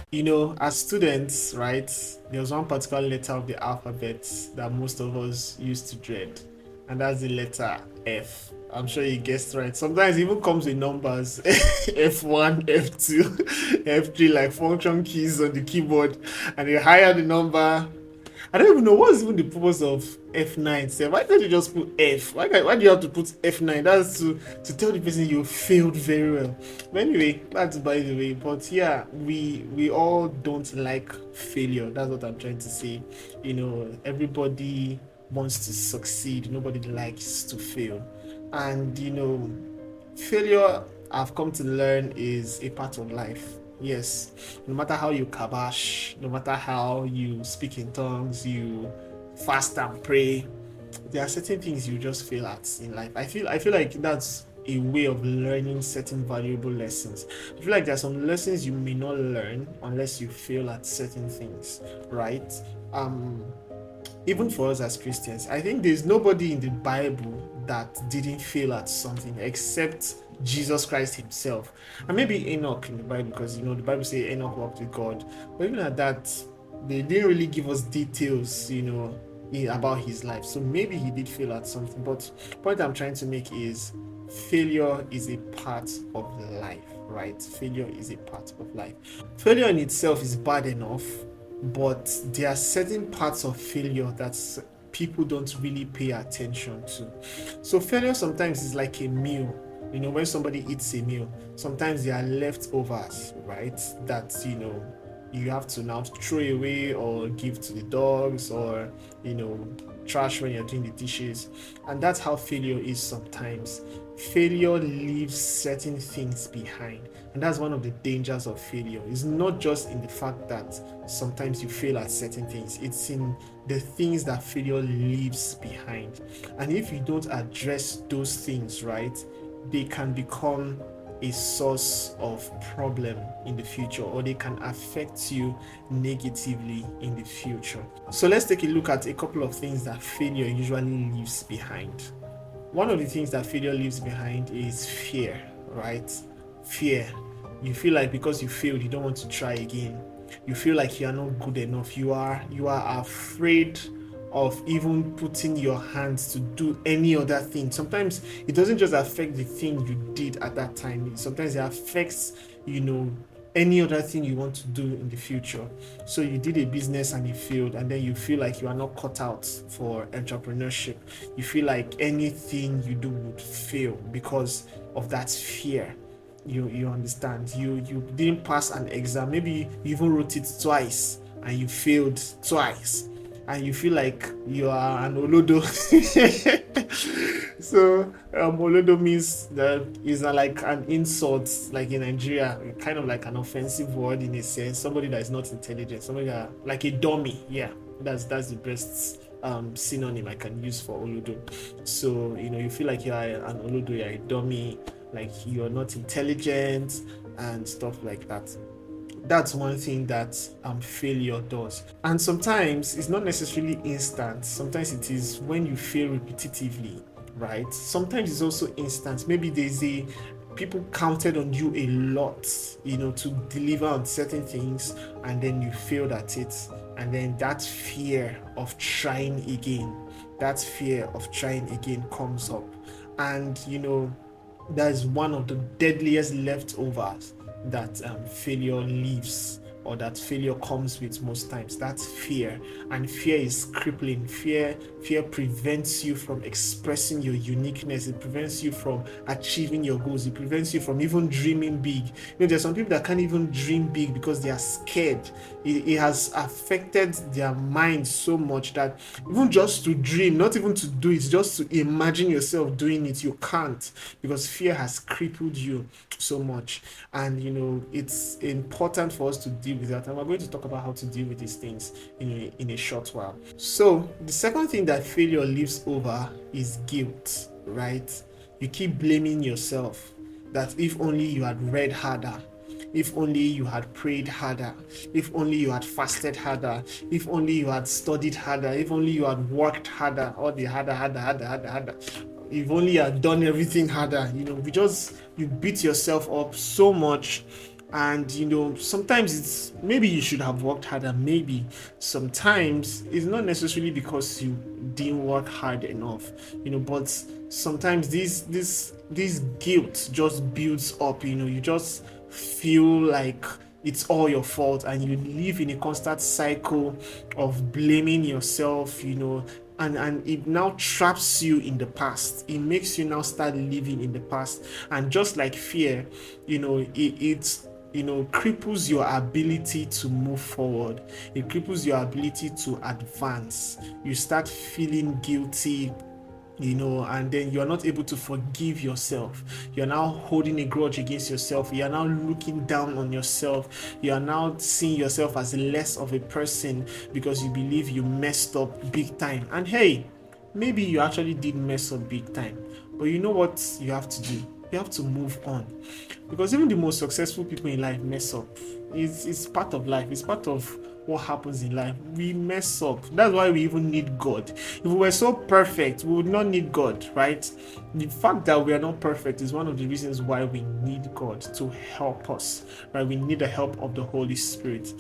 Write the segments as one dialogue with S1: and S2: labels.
S1: As students, right, there was one particular letter of the alphabet that most of us used to dread, and that's the letter F. I'm sure you guessed right. Sometimes it even comes with numbers F1, F2, F3, like function keys on the keyboard, and the higher the number, I don't even know what's even the purpose of F9. So why don't you just put F? Why do you have to put F9? That's to tell the person you failed very well. But anyway, that's by the way. But yeah, we all don't like failure. That's what I'm trying to say. Everybody wants to succeed. Nobody likes to fail. And failure, I've come to learn, is a part of life. Yes, no matter how you kabash, no matter how you speak in tongues, you fast and pray, there are certain things you just fail at in life. I feel like that's a way of learning certain valuable lessons. I feel like there are some lessons you may not learn unless you fail at certain things, right? Um, Even for us as Christians, I think there's nobody in the Bible that didn't fail at something except Jesus Christ himself. And maybe Enoch in the Bible, because the Bible says Enoch walked with God. But even at that, they didn't really give us details, about his life. So maybe he did fail at something. But the point I'm trying to make is failure is a part of life, right? Failure is a part of life. Failure in itself is bad enough, but there are certain parts of failure that people don't really pay attention to. So failure sometimes is like a meal. When somebody eats a meal, sometimes there are leftovers, right? That you have to now throw away or give to the dogs, or you know trash when you're doing the dishes. And that's how failure is sometimes. Failure leaves certain things behind, and that's one of the dangers of failure. It's not just in the fact that sometimes you fail at certain things, it's in the things that failure leaves behind. And if you don't address those things, right, they can become a source of problem in the future, or they can affect you negatively in the future. So let's take a look at a couple of things that failure usually leaves behind. One of the things that failure leaves behind is fear, right? Fear. You feel like because you failed, you don't want to try again. You feel like you are not good enough. You are afraid of even putting your hands to do any other thing. Sometimes it doesn't just affect the thing you did at that time. Sometimes it affects, any other thing you want to do in the future. So you did a business and it failed, and then you feel like you are not cut out for entrepreneurship. You feel like anything you do would fail because of that fear. You understand. You didn't pass an exam. Maybe you even wrote it twice and you failed twice, and you feel like you are an olodo. So olodo means that is like an insult, like in Nigeria, kind of like an offensive word in a sense. Somebody that is not intelligent, somebody that like a dummy. Yeah, that's the best synonym I can use for olodo. So you feel like you are an olodo, you're a dummy, like you're not intelligent and stuff like that. That's one thing that failure does. And sometimes it's not necessarily instant. Sometimes it is when you fail repetitively, right? Sometimes it's also instant. Maybe there's a people counted on you a lot, to deliver on certain things, and then you failed at it. And then that fear of trying again, comes up. And that is one of the deadliest leftovers that failure leaves, or that failure comes with most times. That's fear. And fear is crippling. Fear prevents you from expressing your uniqueness. It prevents you from achieving your goals. It prevents you from even dreaming big. There's some people that can't even dream big because they are scared. It has affected their mind so much that even just to dream, not even to do it, just to imagine yourself doing it, you can't, because fear has crippled you so much. And it's important for us to deal with that, and we're going to talk about how to deal with these things in a short while. So the second thing that failure leaves over is guilt, right? You keep blaming yourself, that if only you had read harder, if only you had prayed harder, if only you had fasted harder, if only you had studied harder, if only you had worked harder, all the harder. If only you had done everything harder. You beat yourself up so much, And sometimes it's maybe you should have worked harder. Maybe sometimes it's not necessarily because you didn't work hard enough, but sometimes this guilt just builds up. You just feel like it's all your fault, and you live in a constant cycle of blaming yourself, and it now traps you in the past. It makes you now start living in the past. And just like fear, it cripples your ability to move forward. It cripples your ability to advance. You start feeling guilty, and then you're not able to forgive yourself. You're now holding a grudge against yourself. You're now looking down on yourself. You are now seeing yourself as less of a person because you believe you messed up big time. And hey, maybe you actually did mess up big time, but you know what you have to do? You have to move on, because even the most successful people in life mess up. It's part of life. It's part of what happens in life. We mess up. That's why we even need God. If we were so perfect, we would not need God, right? The fact that we are not perfect is one of the reasons why we need God to help us, right? We need the help of the Holy Spirit.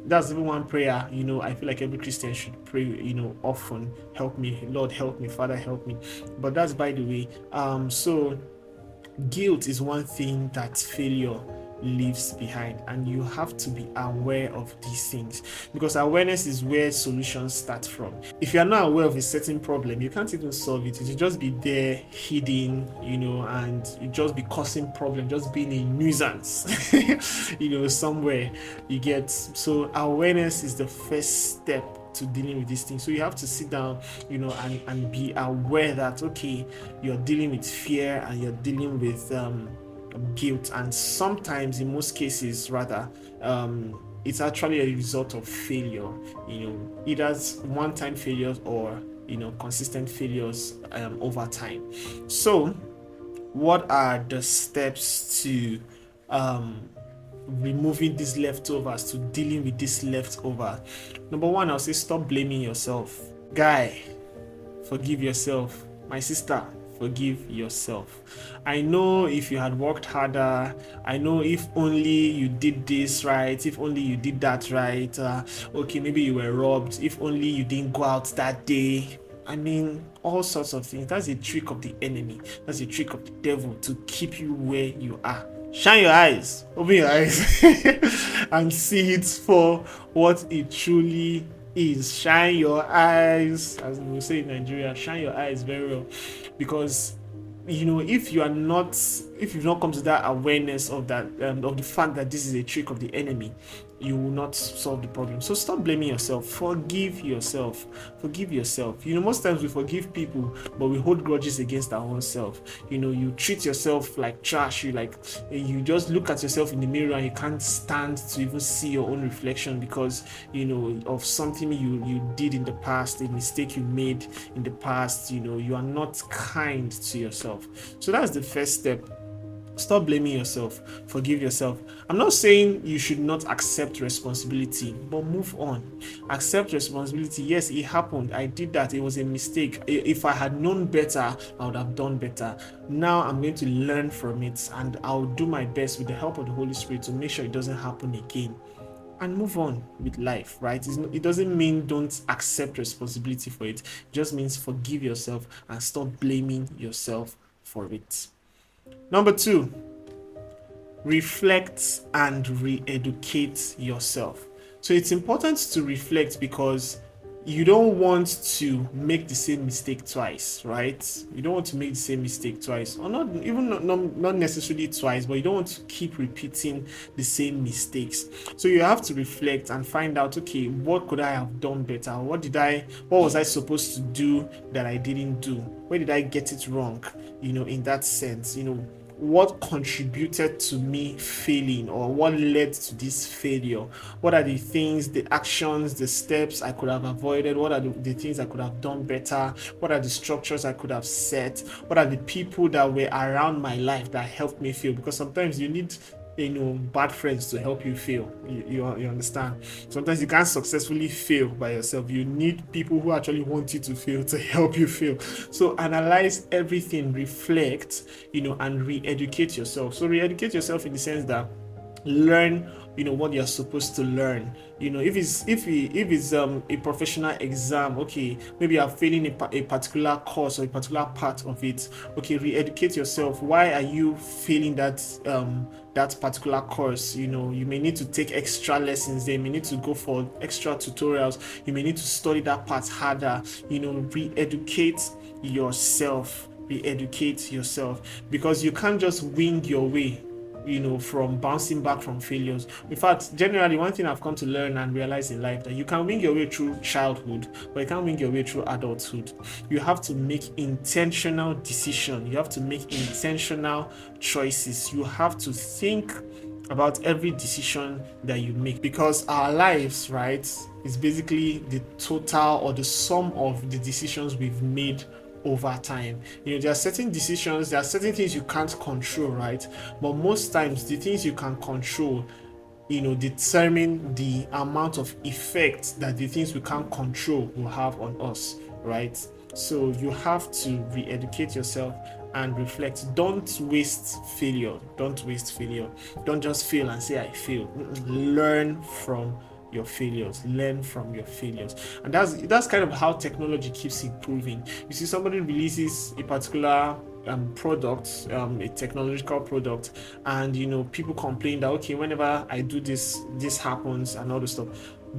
S1: That's even one prayer, I feel like every Christian should pray, often. Help me, Lord, help me, Father, help me. But that's by the way. So guilt is one thing that failure leaves behind, and you have to be aware of these things, because awareness is where solutions start from. If you are not aware of a certain problem, you can't even solve it. It will just be there hidden, and you just be causing problem, just being a nuisance somewhere. You get. So awareness is the first step to dealing with these things. So you have to sit down, and be aware that, okay, you're dealing with fear and you're dealing with guilt, and sometimes, in most cases rather, it's actually a result of failure, either one-time failures or consistent failures over time. So what are the steps to removing these leftovers, to dealing with this leftover? Number one, I'll say stop blaming yourself. Guy, forgive yourself. My sister, forgive yourself. I know if you had worked harder, I know if only you did this right, if only you did that right, okay, maybe you were robbed, if only you didn't go out that day. I mean, all sorts of things. That's a trick of the enemy. That's a trick of the devil to keep you where you are. Shine your eyes, open your eyes, and see it for what it truly is. Shine your eyes, as we say in Nigeria. Shine your eyes very well, because if you've not come to that awareness of that, of the fact that this is a trick of the enemy, you will not solve the problem. So stop blaming yourself. Forgive yourself. Forgive yourself. Most times we forgive people, but we hold grudges against our own self. You treat yourself like trash. You just look at yourself in the mirror and you can't stand to even see your own reflection because of something you did in the past, a mistake you made in the past. You are not kind to yourself. So that's the first step. Stop blaming yourself. Forgive yourself. I'm not saying you should not accept responsibility, but move on. Accept responsibility. Yes, it happened. I did that. It was a mistake. If I had known better, I would have done better. Now I'm going to learn from it, and I'll do my best with the help of the Holy Spirit to make sure it doesn't happen again. And move on with life, right? It doesn't mean don't accept responsibility for it. It just means forgive yourself and stop blaming yourself for it. Number two, reflect and re-educate yourself. So it's important to reflect because you don't want to make the same mistake twice, right? You don't want to make the same mistake twice, or not necessarily twice, but you don't want to keep repeating the same mistakes. So you have to reflect and find out, okay, what could I have done better? What was I supposed to do that I didn't do? Where did I get it wrong? In that sense, what contributed to me failing, or what led to this failure? What are the things, the actions, the steps I could have avoided? What are the things I could have done better? What are the structures I could have set? What are the people that were around my life that helped me fail? Because sometimes you need bad friends to help you fail. You understand? Sometimes you can't successfully fail by yourself. You need people who actually want you to fail to help you fail. So analyze everything, reflect, and re-educate yourself. So re-educate yourself in the sense that learn, what you're supposed to learn. If it's a professional exam, okay, maybe you're failing a particular course or a particular part of it. Okay, re-educate yourself. Why are you failing that particular course? You may need to take extra lessons there. You may need to go for extra tutorials. You may need to study that part harder. Re-educate yourself. Re-educate yourself, because you can't just wing your way, from bouncing back from failures. In fact, generally, one thing I've come to learn and realize in life, that you can wing your way through childhood, but you can't wing your way through adulthood. You have to make intentional decision. You have to make intentional choices. You have to think about every decision that you make, because our lives, right, is basically the total or the sum of the decisions we've made over time. There are certain decisions, there are certain things you can't control, right? But most times, the things you can control, determine the amount of effect that the things we can't control will have on us, right? So you have to re-educate yourself and reflect. Don't waste failure. Don't waste failure. Don't just fail and say I failed. Learn from your failures. Learn from your failures. And that's kind of how technology keeps improving. You see, somebody releases a particular product, a technological product, and people complain that, okay, whenever I do this happens and all the stuff.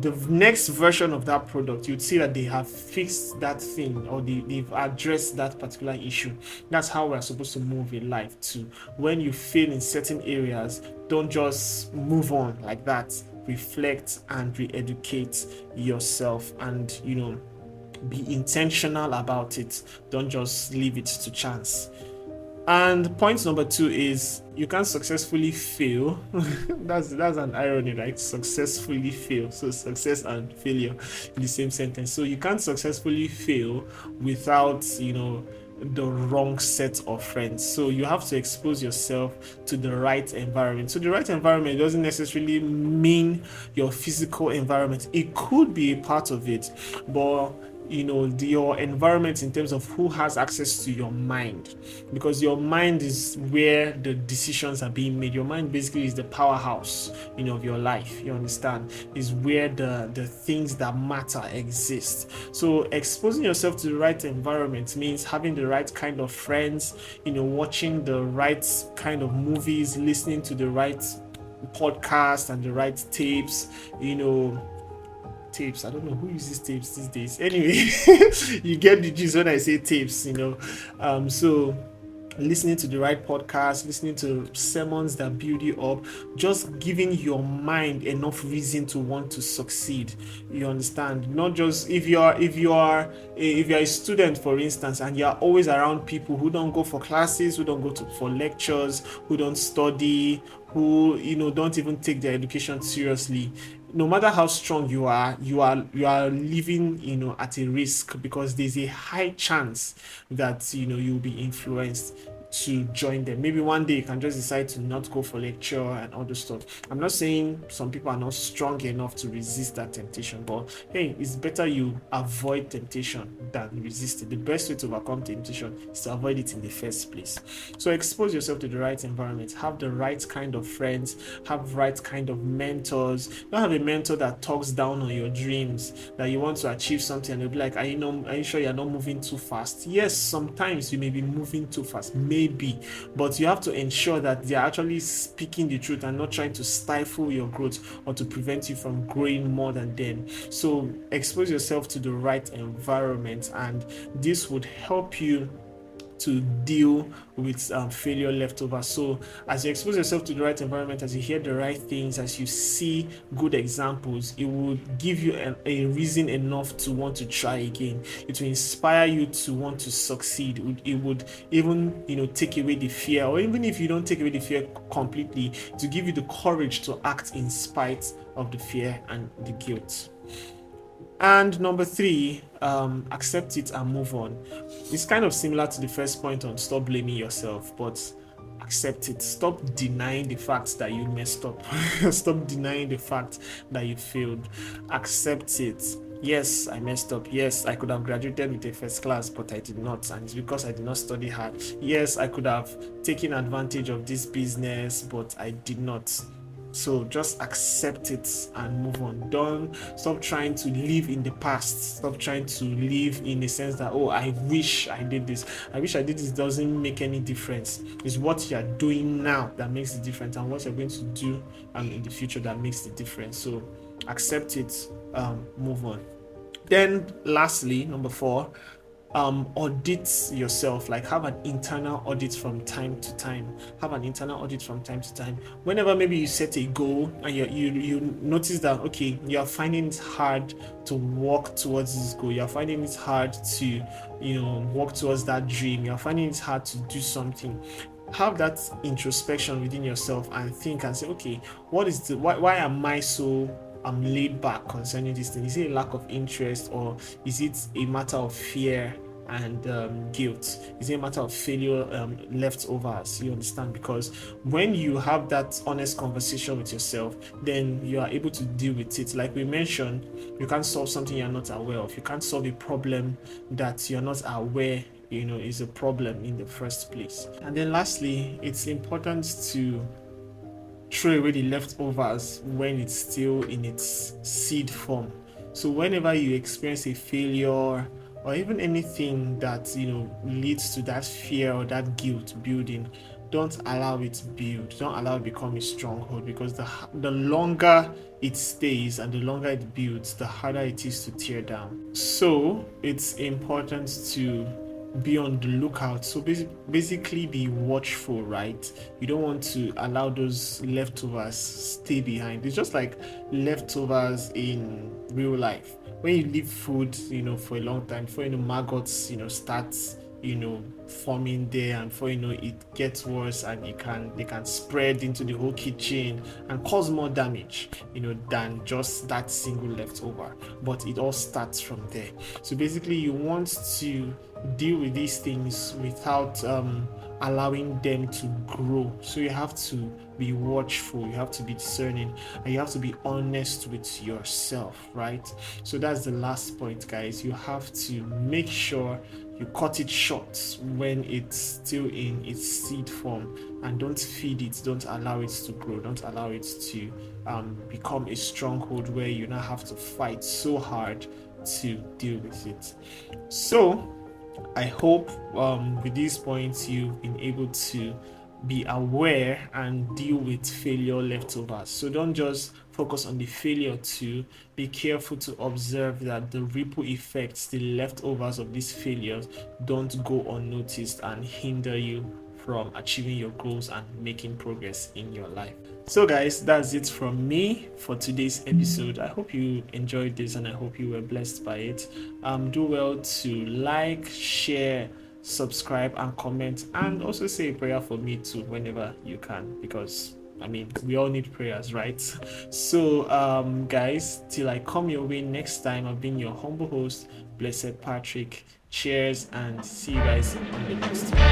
S1: The next version of that product, you'd see that they have fixed that thing, or they've addressed that particular issue. That's how we're supposed to move in life too. When you fail in certain areas, don't just move on like that. Reflect and re-educate yourself, and be intentional about it. Don't just leave it to chance. And point number 2 is, you can't successfully fail. that's an irony, right? Successfully fail. So success and failure in the same sentence. So you can't successfully fail without, the wrong set of friends. So you have to expose yourself to the right environment. So the right environment doesn't necessarily mean your physical environment. It could be a part of it, but your environment in terms of who has access to your mind, because your mind is where the decisions are being made. Your mind basically is the powerhouse of your life. You understand? Is where the things that matter exist. So exposing yourself to the right environment means having the right kind of friends, watching the right kind of movies, listening to the right podcast and the right tapes. Tapes, I don't know who uses tapes these days. Anyway, you get the gist when I say tapes. So listening to the right podcast, listening to sermons that build you up, just giving your mind enough reason to want to succeed. You understand? Not just if you are a student, for instance, and you are always around people who don't go for classes, who don't go for lectures, who don't study, who don't even take their education seriously. No matter how strong you are living at a risk, because there's a high chance that you'll be influenced to join them. Maybe one day you can just decide to not go for lecture and all the stuff. I'm not saying some people are not strong enough to resist that temptation, but hey, it's better you avoid temptation than resist it. The best way to overcome temptation is to avoid it in the first place. So expose yourself to the right environment, have the right kind of friends, have right kind of mentors. Don't have a mentor that talks down on your dreams, that you want to achieve something and they'll be like, are you sure you're not moving too fast? Yes, sometimes you may be moving too fast, maybe, but you have to ensure that they're actually speaking the truth and not trying to stifle your growth or to prevent you from growing more than them. So expose yourself to the right environment, and this would help you to deal with failure leftover. So as you expose yourself to the right environment, as you hear the right things, as you see good examples, it will give you a reason enough to want to try again. It will inspire you to want to succeed. It would even take away the fear, or even if you don't take away the fear completely, to give you the courage to act in spite of the fear and the guilt. And number 3, accept it and move on. It's kind of similar to the first point on stop blaming yourself, but accept it. Stop denying the fact that you messed up. Stop denying the fact that you failed. Accept it. Yes, I messed up. Yes, I could have graduated with a first class, but I did not, and it's because I did not study hard. Yes, I could have taken advantage of this business, but I did not. So just accept it and move on. Don't stop trying to live in the past. Stop trying to live in the sense that, oh, I wish I did this. I wish I did this doesn't make any difference. It's what you're doing now that makes the difference, and what you're going to do in the future that makes the difference. So accept it, move on. Then lastly, number 4, audit yourself. Like, have an internal audit from time to time. Have an internal audit from time to time. Whenever maybe you set a goal and you notice that, okay, you're finding it hard to walk towards this goal, you're finding it hard to walk towards that dream, you're finding it hard to do something, have that introspection within yourself and think and say, okay, what is the why am I so laid back concerning this thing? Is it a lack of interest, or is it a matter of fear and guilt? Is it a matter of failure, leftovers? You understand? Because when you have that honest conversation with yourself, then you are able to deal with it. Like we mentioned, you can't solve something you're not aware of. You can't solve a problem that you're not aware is a problem in the first place. And then lastly, it's important to throw away the leftovers when it's still in its seed form. So whenever you experience a failure or even anything that leads to that fear or that guilt building, don't allow it to build. Don't allow it to become a stronghold, because the longer it stays and the longer it builds, the harder it is to tear down. So it's important to be on the lookout. So basically be watchful, right? You don't want to allow those leftovers stay behind. It's just like leftovers in real life. When you leave food for a long time, before maggots start forming there, and before it gets worse, and they can spread into the whole kitchen and cause more damage than just that single leftover. But it all starts from there. So basically you want to deal with these things without allowing them to grow. So you have to be watchful, you have to be discerning, and you have to be honest with yourself, right? So that's the last point, guys. You have to make sure you cut it short when it's still in its seed form, and don't feed it, don't allow it to grow, don't allow it to become a stronghold where you now have to fight so hard to deal with it. So I hope with these points you've been able to be aware and deal with failure leftovers. So don't just focus on the failure, to be careful to observe that the ripple effects, the leftovers of these failures, don't go unnoticed and hinder you from achieving your goals and making progress in your life. So guys, that's it from me for today's episode. I hope you enjoyed this and I hope you were blessed by it. Do well to like, share, subscribe and comment, and also say a prayer for me too whenever you can, because we all need prayers, right? So guys, till I come your way next time, I've been your humble host, Blessed Patrick. Cheers, and see you guys on the next one.